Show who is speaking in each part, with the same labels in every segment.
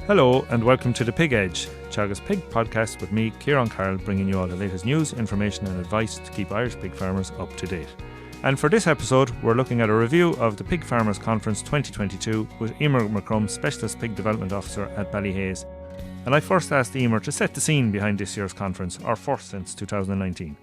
Speaker 1: Hello and welcome to the Pig Edge, Teagasc Pig podcast with me, Ciarán Carroll, bringing you all the latest news, information and advice to keep Irish pig farmers up to date. And for this episode, we're looking at a review of the Pig Farmers Conference 2022 with Emer McCrum, Specialist Pig Development Officer at Ballyhaise. And I first asked Emer to set the scene behind this year's conference, our first since 2019.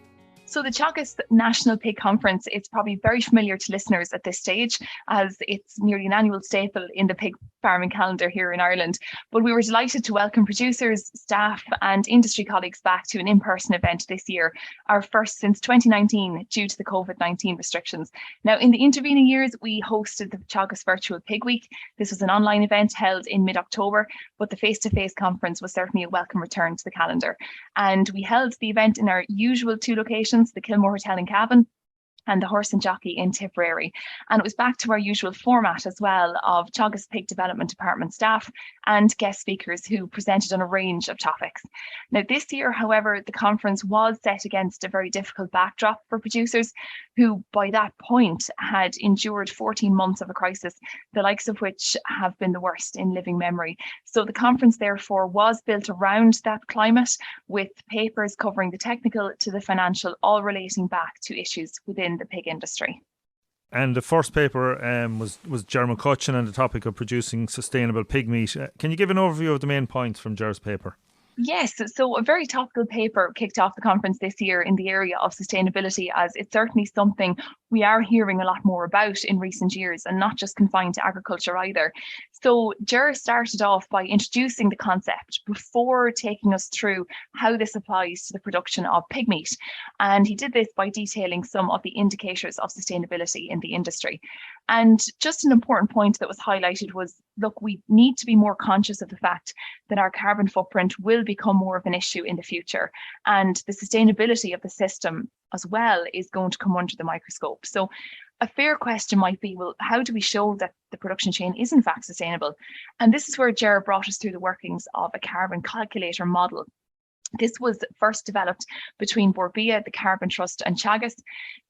Speaker 2: So the Teagasc National Pig Conference is probably very familiar to listeners at this stage, as it's nearly an annual staple in the pig farming calendar here in Ireland. But we were delighted to welcome producers, staff and industry colleagues back to an in-person event this year, our first since 2019 due to the COVID-19 restrictions. Now, in the intervening years, we hosted the Teagasc Virtual Pig Week. This was an online event held in mid-October, but the face-to-face conference was certainly a welcome return to the calendar. And we held the event in our usual two locations, the Kilmore Hotel in Cavan and the Horse and Jockey in Tipperary. And it was back to our usual format as well of Teagasc Pig Development Department staff and guest speakers who presented on a range of topics. Now this year, however, the conference was set against a very difficult backdrop for producers who by that point had endured 14 months of a crisis, the likes of which have been the worst in living memory. So the conference therefore was built around that climate, with papers covering the technical to the financial, all relating back to issues within the pig industry.
Speaker 1: And the first paper was Ger McCutcheon on the topic of producing sustainable pig meat. Can you give an overview of the main points from Ger's paper?
Speaker 2: Yes, so a very topical paper kicked off the conference this year in the area of sustainability, as it's certainly something we are hearing a lot more about in recent years, and not just confined to agriculture either. So Ger started off by introducing the concept before taking us through how this applies to the production of pig meat. And he did this by detailing some of the indicators of sustainability in the industry. And just an important point that was highlighted was, look, we need to be more conscious of the fact that our carbon footprint will become more of an issue in the future. And the sustainability of the system as well is going to come under the microscope. So a fair question might be, well, how do we show that the production chain is in fact sustainable? And this is where Ger brought us through the workings of a carbon calculator model. This was first developed between Borbia, the Carbon Trust and Teagasc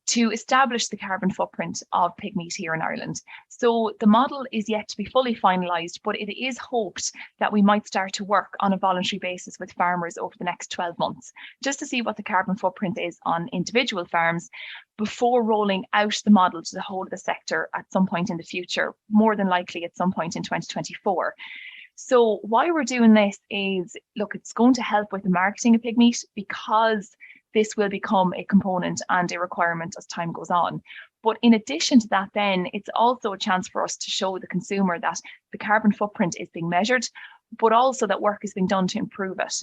Speaker 2: to establish the carbon footprint of pig meat here in Ireland. So the model is yet to be fully finalised, but it is hoped that we might start to work on a voluntary basis with farmers over the next 12 months, just to see what the carbon footprint is on individual farms before rolling out the model to the whole of the sector at some point in the future, more than likely at some point in 2024. So why we're doing this is, look, it's going to help with the marketing of pig meat, because this will become a component and a requirement as time goes on. But in addition to that, then it's also a chance for us to show the consumer that the carbon footprint is being measured, but also that work is being done to improve it.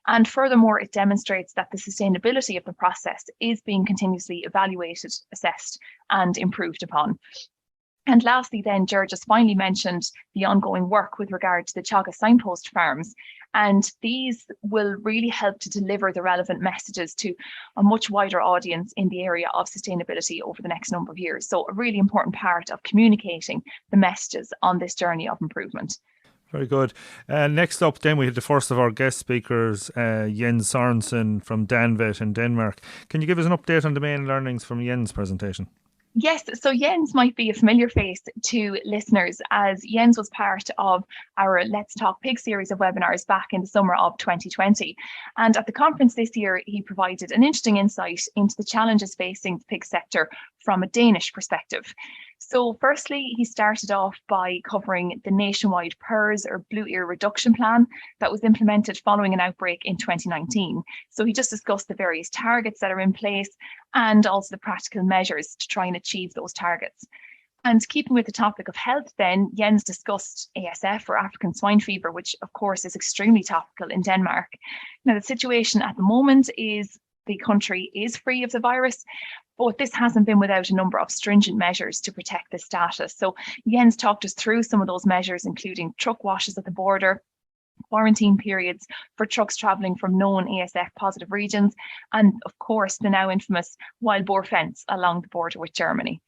Speaker 2: And furthermore, it demonstrates that the sustainability of the process is being continuously evaluated, assessed and improved upon. And lastly, then, Ger just finally mentioned the ongoing work with regard to the Teagasc signpost farms. And these will really help to deliver the relevant messages to a much wider audience in the area of sustainability over the next number of years. So a really important part of communicating the messages on this journey of improvement.
Speaker 1: Very good. Next up then we had the first of our guest speakers, Jens Sørensen from Danvet in Denmark. Can you give us an update on the main learnings from Jens' presentation?
Speaker 2: Yes, so Jens might be a familiar face to listeners, as Jens was part of our Let's Talk Pig series of webinars back in the summer of 2020. And at the conference this year, he provided an interesting insight into the challenges facing the pig sector from a Danish perspective. So firstly, he started off by covering the nationwide PERS or blue ear reduction plan that was implemented following an outbreak in 2019. So he just discussed the various targets that are in place and also the practical measures to try and achieve those targets. And keeping with the topic of health then, Jens discussed ASF or African swine fever, which of course is extremely topical in Denmark. Now the situation at the moment is the country is free of the virus, but this hasn't been without a number of stringent measures to protect the status. So Jens talked us through some of those measures, including truck washes at the border, quarantine periods for trucks travelling from known ASF positive regions, and of course the now infamous wild boar fence along the border with Germany.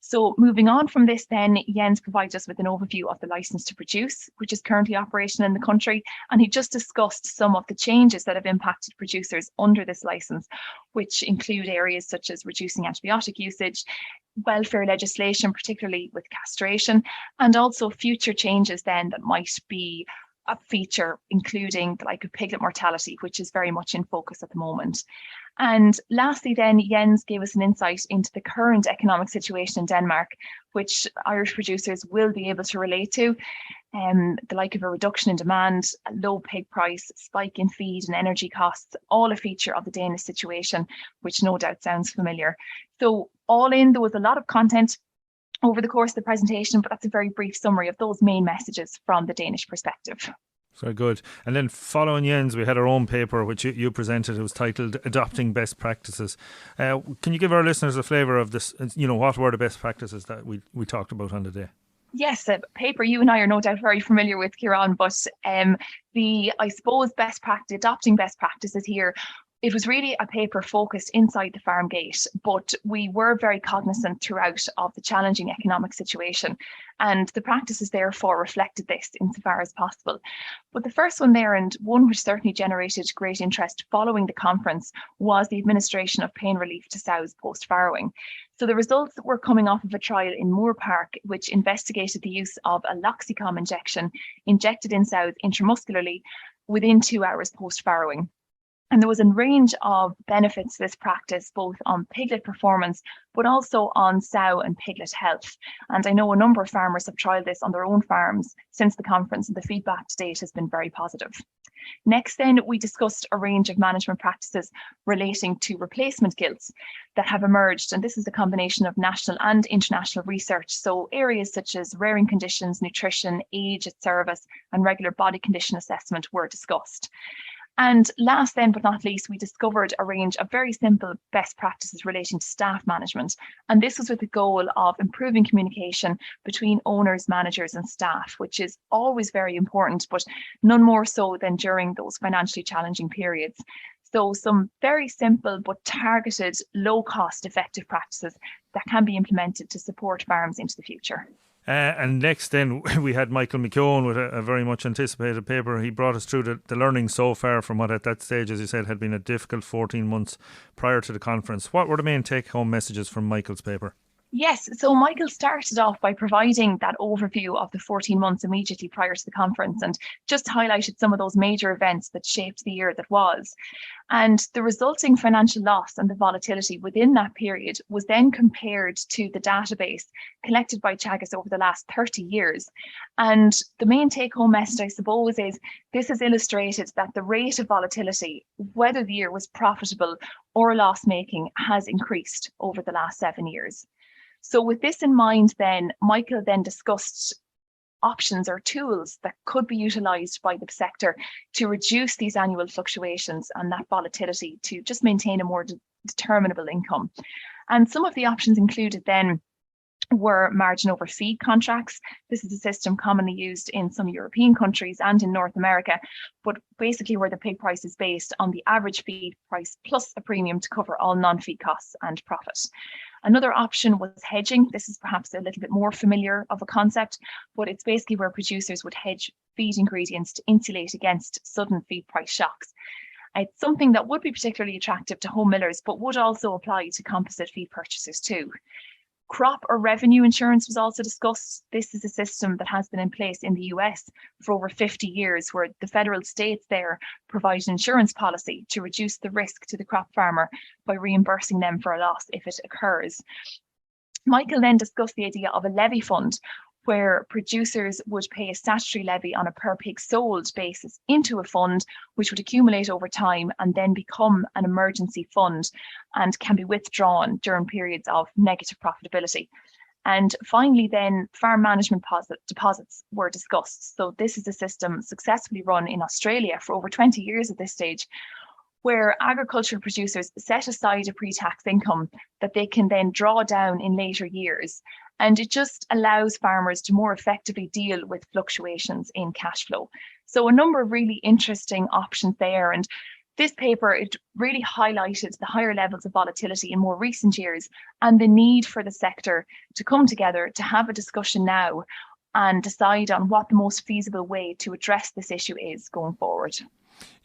Speaker 2: So moving on from this then, Jens provides us with an overview of the licence to produce, which is currently operational in the country. And he just discussed some of the changes that have impacted producers under this licence, which include areas such as reducing antibiotic usage, welfare legislation, particularly with castration, and also future changes then that might be a feature, including the like of piglet mortality, which is very much in focus at the moment. And lastly, then Jens gave us an insight into the current economic situation in Denmark, which Irish producers will be able to relate to. The like of a reduction in demand, a low pig price, spike in feed and energy costs, all a feature of the Danish situation, which no doubt sounds familiar. So all in, there was a lot of content over the course of the presentation, but that's a very brief summary of those main messages from the Danish perspective.
Speaker 1: Very good. And then following Jens, we had our own paper which you presented. It was titled Adopting Best Practices. Can you give our listeners a flavour of this? What were the best practices that we talked about on the day?
Speaker 2: Yes, a paper you and I are no doubt very familiar with, Ciarán, but I suppose adopting best practices here, it was really a paper focused inside the farm gate, but we were very cognizant throughout of the challenging economic situation, and the practices therefore reflected this insofar as possible. But the first one there, and one which certainly generated great interest following the conference, was the administration of pain relief to sows post-farrowing. So the results were coming off of a trial in Moore Park, which investigated the use of a loxicom injection injected in sows intramuscularly within 2 hours post-farrowing. And there was a range of benefits to this practice, both on piglet performance, but also on sow and piglet health. And I know a number of farmers have trialled this on their own farms since the conference, and the feedback to date has been very positive. Next, then, we discussed a range of management practices relating to replacement gilts that have emerged. And this is a combination of national and international research. So areas such as rearing conditions, nutrition, age at service, and regular body condition assessment were discussed. And last then, but not least, we discovered a range of very simple best practices relating to staff management. And this was with the goal of improving communication between owners, managers and staff, which is always very important, but none more so than during those financially challenging periods. So some very simple but targeted, low cost, effective practices that can be implemented to support farms into the future.
Speaker 1: And next then we had Michael McCrum with a very much anticipated paper. He brought us through the learning so far from what at that stage, as you said, had been a difficult 14 months prior to the conference. What were the main take-home messages from Michael's paper?
Speaker 2: Yes, so Michael started off by providing that overview of the 14 months immediately prior to the conference and just highlighted some of those major events that shaped the year that was. And the resulting financial loss and the volatility within that period was then compared to the database collected by Teagasc over the last 30 years. And the main take-home message, I suppose, is this has illustrated that the rate of volatility, whether the year was profitable or loss-making, has increased over the last 7 years. So with this in mind, then, Michael then discussed options or tools that could be utilised by the sector to reduce these annual fluctuations and that volatility to just maintain a more determinable income. And some of the options included then were margin over feed contracts. This is a system commonly used in some European countries and in North America, but basically where the pig price is based on the average feed price plus a premium to cover all non-feed costs and profit. Another option was hedging. This is perhaps a little bit more familiar of a concept, but it's basically where producers would hedge feed ingredients to insulate against sudden feed price shocks. It's something that would be particularly attractive to home millers, but would also apply to composite feed purchasers too. Crop or revenue insurance was also discussed. This is a system that has been in place in the US for over 50 years, where the federal states there provide an insurance policy to reduce the risk to the crop farmer by reimbursing them for a loss if it occurs. Michael then discussed the idea of a levy fund, where producers would pay a statutory levy on a per pig sold basis into a fund, which would accumulate over time and then become an emergency fund and can be withdrawn during periods of negative profitability. And finally, then, farm management deposits were discussed. So this is a system successfully run in Australia for over 20 years at this stage, where agricultural producers set aside a pre-tax income that they can then draw down in later years. And it just allows farmers to more effectively deal with fluctuations in cash flow. So a number of really interesting options there. And this paper, it really highlighted the higher levels of volatility in more recent years and the need for the sector to come together to have a discussion now and decide on what the most feasible way to address this issue is going forward.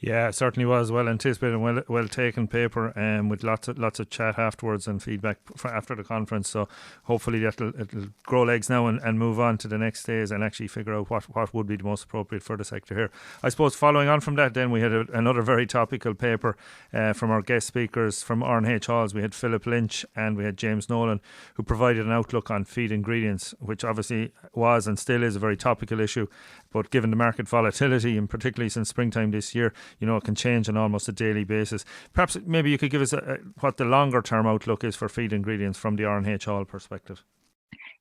Speaker 1: Yeah, it certainly was well anticipated and well taken paper, with lots of chat afterwards and feedback after the conference. So hopefully it'll grow legs now and move on to the next phase and actually figure out what would be the most appropriate for the sector here. I suppose following on from that, then we had another very topical paper from our guest speakers from R&H Halls. We had Philip Lynch and we had James Nolan, who provided an outlook on feed ingredients, which obviously was and still is a very topical issue. But given the market volatility, and particularly since springtime this year, it can change on almost a daily basis. Perhaps maybe you could give us what the longer term outlook is for feed ingredients from the R&H Hall perspective.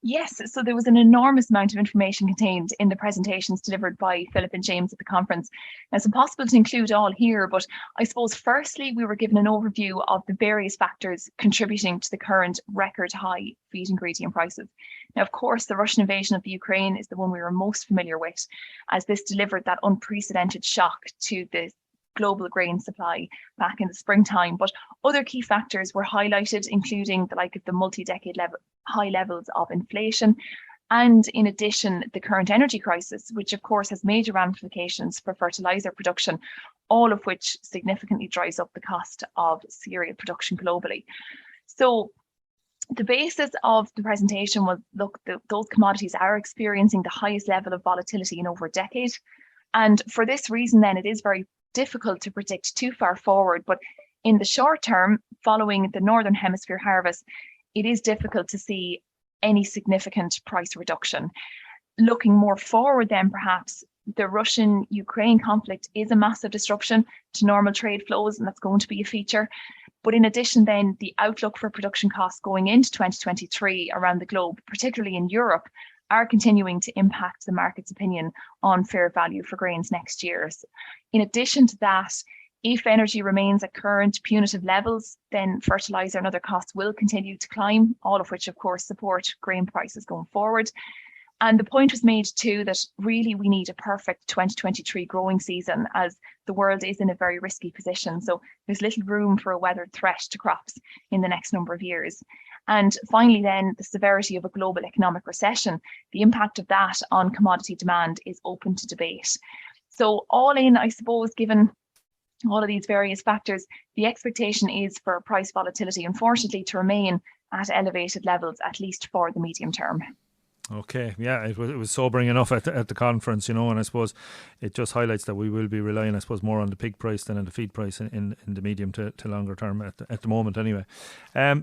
Speaker 2: Yes, so there was an enormous amount of information contained in the presentations delivered by Philip and James at the conference. Now, it's impossible to include all here, but I suppose firstly we were given an overview of the various factors contributing to the current record high feed ingredient prices. Now, of course, the Russian invasion of the Ukraine is the one we were most familiar with, as this delivered that unprecedented shock to the global grain supply back in the springtime. But other key factors were highlighted, including the multi-decade high levels of inflation, and in addition, the current energy crisis, which of course has major ramifications for fertilizer production, all of which significantly drives up the cost of cereal production globally. So the basis of the presentation was, look, those commodities are experiencing the highest level of volatility in over a decade. And for this reason, then, it is very difficult to predict too far forward, but in the short term, following the Northern Hemisphere harvest, it is difficult to see any significant price reduction. Looking more forward then, perhaps, the Russian-Ukraine conflict is a massive disruption to normal trade flows, and that's going to be a feature. But in addition then, the outlook for production costs going into 2023 around the globe, particularly in Europe, are continuing to impact the market's opinion on fair value for grains next year. In addition to that, if energy remains at current punitive levels, then fertilizer and other costs will continue to climb, all of which, of course, support grain prices going forward. And the point was made too that really we need a perfect 2023 growing season, as the world is in a very risky position. So there's little room for a weather threat to crops in the next number of years. And finally, then, the severity of a global economic recession, the impact of that on commodity demand is open to debate. So all in, I suppose, given all of these various factors, the expectation is for price volatility, unfortunately, to remain at elevated levels, at least for the medium term.
Speaker 1: Okay, yeah, it was sobering enough at the conference, and I suppose it just highlights that we will be relying, I suppose, more on the pig price than on the feed price in the medium to longer term at the moment anyway.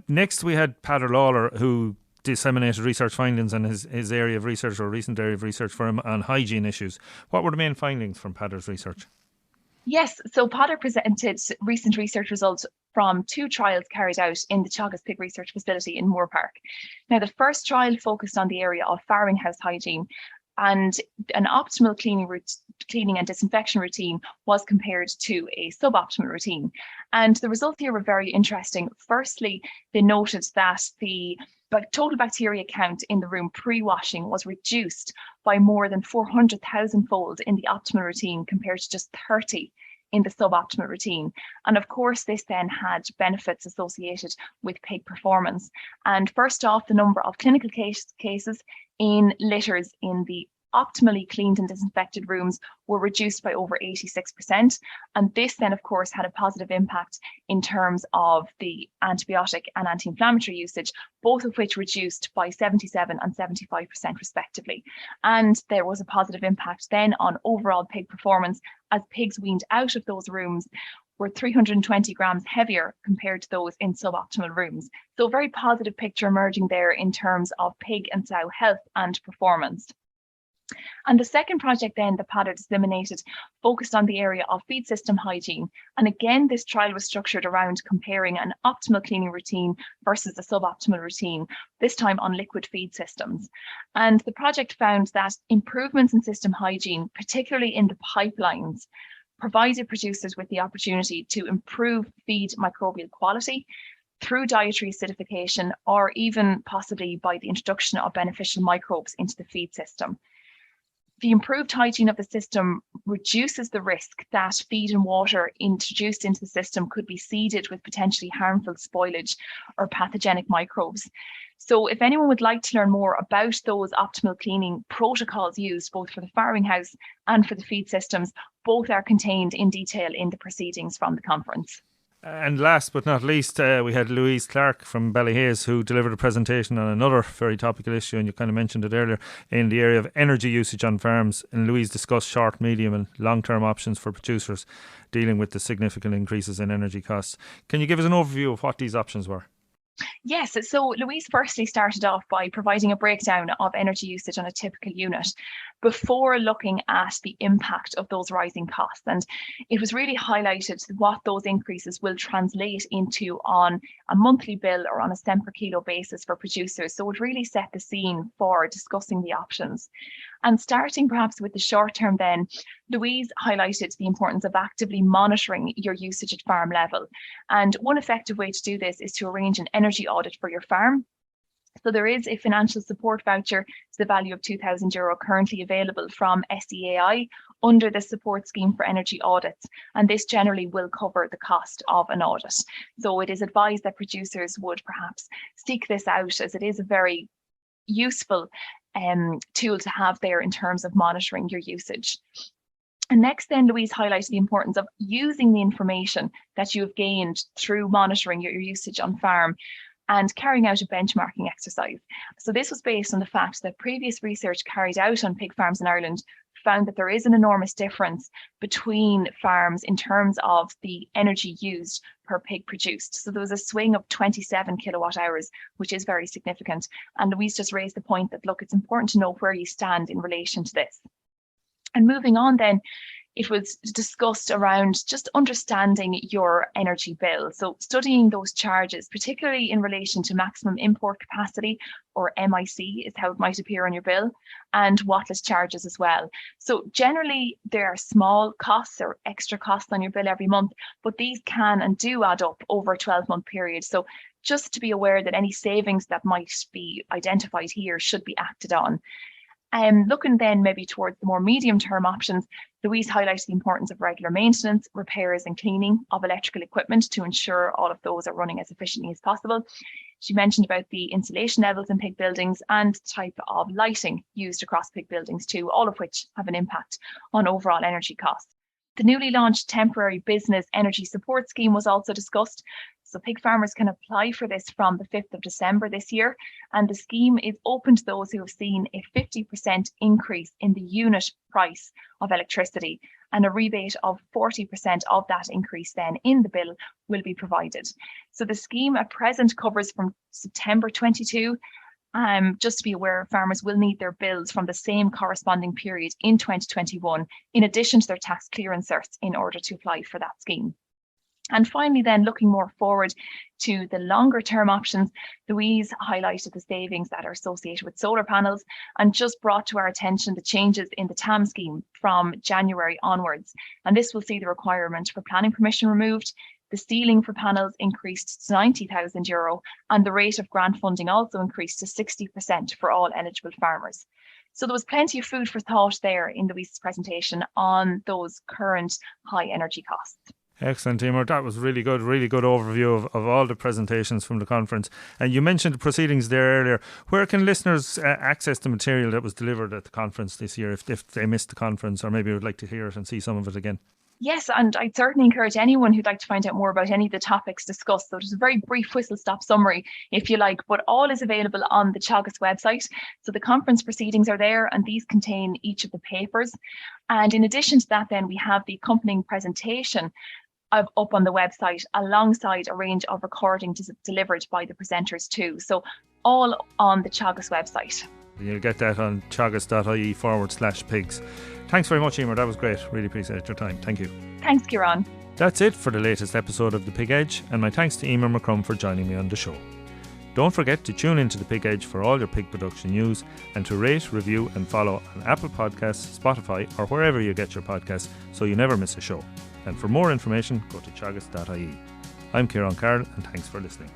Speaker 1: Next we had Peadar Lawler, who disseminated research findings in his area of research, or recent area of research for him, on hygiene issues. What were the main findings from Peadar's research?
Speaker 2: Yes, so Peadar presented recent research results from 2 trials carried out in the Teagasc Pig Research Facility in Moore Park. Now, the first trial focused on the area of farrowing house hygiene, and an optimal cleaning and disinfection routine was compared to a suboptimal routine. And the results here were very interesting. Firstly, they noted that the total bacteria count in the room pre-washing was reduced by more than 400,000 fold in the optimal routine compared to just 30 in the suboptimal routine. And of course, this then had benefits associated with pig performance. And first off, the number of clinical cases in litters in the optimally cleaned and disinfected rooms were reduced by over 86%. And this then, of course, had a positive impact in terms of the antibiotic and anti-inflammatory usage, both of which reduced by 77 and 75% respectively. And there was a positive impact then on overall pig performance, as pigs weaned out of those rooms were 320 grams heavier compared to those in suboptimal rooms. So a very positive picture emerging there in terms of pig and sow health and performance. And the second project then that Peadar disseminated focused on the area of feed system hygiene. And again, this trial was structured around comparing an optimal cleaning routine versus a suboptimal routine, this time on liquid feed systems. And the project found that improvements in system hygiene, particularly in the pipelines, provided producers with the opportunity to improve feed microbial quality through dietary acidification, or even possibly by the introduction of beneficial microbes into the feed system. The improved hygiene of the system reduces the risk that feed and water introduced into the system could be seeded with potentially harmful spoilage or pathogenic microbes. So if anyone would like to learn more about those optimal cleaning protocols used both for the farming house and for the feed systems, both are contained in detail in the proceedings from the conference.
Speaker 1: And last but not least, we had Louise Clark from Ballyhaise, who delivered a presentation on another very topical issue, and you kind of mentioned it earlier, in the area of energy usage on farms. And Louise discussed short, medium and long-term options for producers dealing with the significant increases in energy costs. Can you give us an overview of what these options were?
Speaker 2: Yes, so Louise firstly started off by providing a breakdown of energy usage on a typical unit before looking at the impact of those rising costs. And it was really highlighted what those increases will translate into on a monthly bill or on a cent per kilo basis for producers. So it really set the scene for discussing the options. And starting perhaps with the short term then, Louise highlighted the importance of actively monitoring your usage at farm level. And one effective way to do this is to arrange an energy audit for your farm. So there is a financial support voucher to the value of €2,000 currently available from SEAI under the support scheme for energy audits. And this generally will cover the cost of an audit. So it is advised that producers would perhaps seek this out, as it is a very useful tool to have there in terms of monitoring your usage. And next then, Louise highlighted the importance of using the information that you have gained through monitoring your usage on farm and carrying out a benchmarking exercise. So this was based on the fact that previous research carried out on pig farms in Ireland found that there is an enormous difference between farms in terms of the energy used per pig produced. So there was a swing of 27 kilowatt hours, which is very significant. And Louise just raised the point that, look, it's important to know where you stand in relation to this. And moving on then, it was discussed around just understanding your energy bill. So studying those charges, particularly in relation to maximum import capacity, or MIC is how it might appear on your bill, and wattless charges as well. So generally there are small costs or extra costs on your bill every month, but these can and do add up over a 12-month period. So just to be aware that any savings that might be identified here should be acted on. Looking then maybe towards the more medium-term options, Louise highlighted the importance of regular maintenance, repairs and cleaning of electrical equipment to ensure all of those are running as efficiently as possible. She mentioned about the insulation levels in pig buildings and type of lighting used across pig buildings too, all of which have an impact on overall energy costs. The newly launched temporary business energy support scheme was also discussed. So pig farmers can apply for this from the 5th of December this year. And the scheme is open to those who have seen a 50% increase in the unit price of electricity, and a rebate of 40% of that increase then in the bill will be provided. So the scheme at present covers from September 22. Just to be aware, farmers will need their bills from the same corresponding period in 2021, in addition to their tax clearance certs, in order to apply for that scheme. And finally then, looking more forward to the longer term options, Louise highlighted the savings that are associated with solar panels and just brought to our attention the changes in the TAM scheme from January onwards. And this will see the requirement for planning permission removed, the ceiling for panels increased to €90,000, and the rate of grant funding also increased to 60% for all eligible farmers. So there was plenty of food for thought there in Louise's presentation on those current high energy costs.
Speaker 1: Excellent, Emer. That was really good overview of all the presentations from the conference. And you mentioned the proceedings there earlier. Where can listeners access the material that was delivered at the conference this year if they missed the conference, or maybe would like to hear it and see some of it again?
Speaker 2: Yes, and I'd certainly encourage anyone who'd like to find out more about any of the topics discussed. So there's a very brief whistle-stop summary, if you like, but all is available on the Teagasc website. So the conference proceedings are there, and these contain each of the papers. And in addition to that, then we have the accompanying presentation up on the website, alongside a range of recordings delivered by the presenters too. So all on the Teagasc website.
Speaker 1: You'll get that on teagasc.ie/pigs. Thanks very much, Emer. That was great. Really appreciate your time. Thank you.
Speaker 2: Thanks, Ciarán.
Speaker 1: That's it for the latest episode of The Pig Edge, and my thanks to Emer McCrum for joining me on the show. Don't forget to tune into The Pig Edge for all your pig production news, and to rate, review and follow on Apple Podcasts, Spotify or wherever you get your podcasts so you never miss a show. And for more information, go to teagasc.ie. I'm Ciarán Carroll, and thanks for listening.